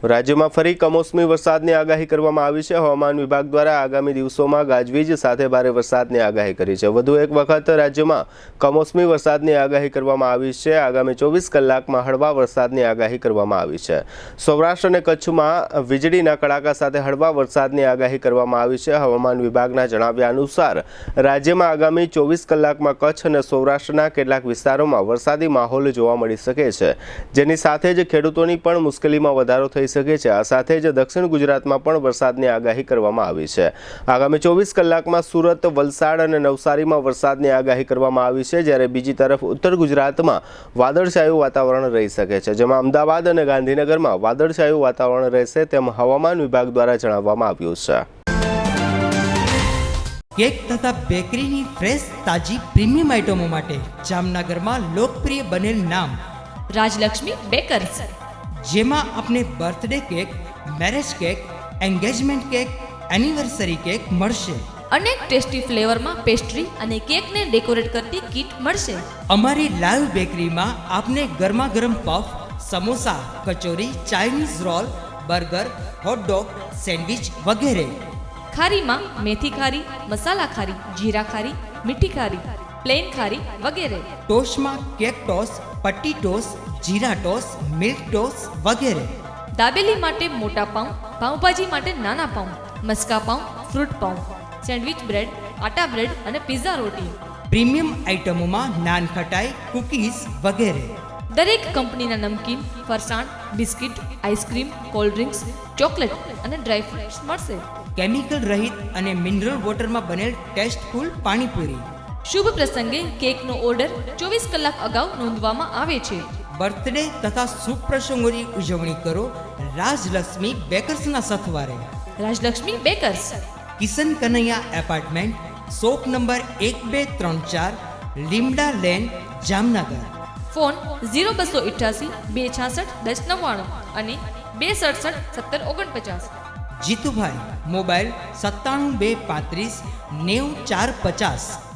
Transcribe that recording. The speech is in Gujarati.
રાજ્યમાં ફરી કમોસમી વરસાદની આગાહી કરવામાં આવી છે। હવામાન વિભાગ દ્વારા આગામી દિવસોમાં ગાજવીજ સાથે ભારે વરસાદની આગાહી કરી છે। વધુ એક વખત રાજ્યમાં કમોસમી વરસાદની આગાહી કરવામાં આવી છે। આગામી 24 કલાકમાં હળવા વરસાદની આગાહી કરવામાં આવી છે। સૌરાષ્ટ્ર અને કચ્છમાં વીજળીના કડાકા સાથે હળવા વરસાદની આગાહી કરવામાં આવી છે। હવામાન વિભાગના જણાવ્યા અનુસાર રાજ્યમાં આગામી 24 કલાકમાં કચ્છ અને સૌરાષ્ટ્રના કેટલાક વિસ્તારોમાં વરસાદી માહોલ જોવા મળી શકે છે, જેની સાથે જ ખેડૂતોની પણ મુશ્કેલીમાં વધારો થઈ શકે છે। આ સાથે જ દક્ષિણ ગુજરાતમાં પણ વરસાદની આગાહી કરવામાં આવી છે। આગામી 24 કલાકમાં સુરત, વલસાડ અને નવસારીમાં વરસાદની આગાહી કરવામાં આવી છે, જ્યારે બીજી તરફ ઉત્તર ગુજરાતમાં વાદળછાયું વાતાવરણ રહી શકે છે, જેમાં અમદાવાદ અને ગાંધીનગરમાં વાદળછાયું વાતાવરણ રહેશે તેમ હવામાન વિભાગ દ્વારા જણાવવામાં આવ્યું છે। કેક તથા બેકરીની ફ્રેશ તાજી પ્રીમિયમ આઇટમો માટે જામનગરમાં લોકપ્રિય બનેલ નામ રાજલક્ષ્મી બેકર્સ, જેમાં આપને birthday cake, marriage cake, engagement cake, anniversary cake મળશે। અનેક ટેસ્ટી ફ્લેવરમાં પેસ્ટ્રી અને કેકને ડેકોરેટ કરતી કીટ મળશે। અમારી લાઈવ બેકરીમાં આપને ગરમા ગરમ puff, samosa, kachori, Chinese roll, burger, hot dog, sandwich વગેરે। ખારીમાં મેથી ખારી, મસાલા ખારી, જીરા ખારી, મીઠી ખારી, પ્લેન ખારી વગેરે। ટોસ્ટમાં કેક ટોસ, પટ્ટી ટોસ, જીરા ટોસ, મિલ્ક ટોસ વગેરે। દાબેલી માટે મોટા પાઉં, પાઉંભાજી માટે નાના પાઉં, મસ્કા પાઉં, ફ્રૂટ પાઉં, સેન્ડવિચ બ્રેડ, આટા બ્રેડ અને પિઝા રોટી। પ્રીમિયમ આઇટમોમાં નાન ખટાઈ, કૂકીઝ વગેરે। દરેક કંપનીના નમકીન, ફરસાણ, biscuit, ice cream, cold drinks, chocolate અને ડ્રાયફ્રૂટ્સ મળશે। કેમિકલ રહિત અને મિનરલ વોટરમાં બનેલ ટેસ્ટફુલ પાણીપુરી। શુભ પ્રસંગે કેકનો ઓર્ડર 24 કલાક અગાઉ નોંધવામાં આવે છે। બર્થડે તથા શુભ પ્રસંગોની ઉજવણી કરો રાજલક્ષ્મી બેકર્સના સથવારે। Rajlaxmi Bakers, Kishan Kanaiya apartment, shop number 1234, Limda lane, Jamnagar. Phone 0288 266 1099 અને 267 1749। જીતુભાઈ, મોબાઈલ 97 235 90 450।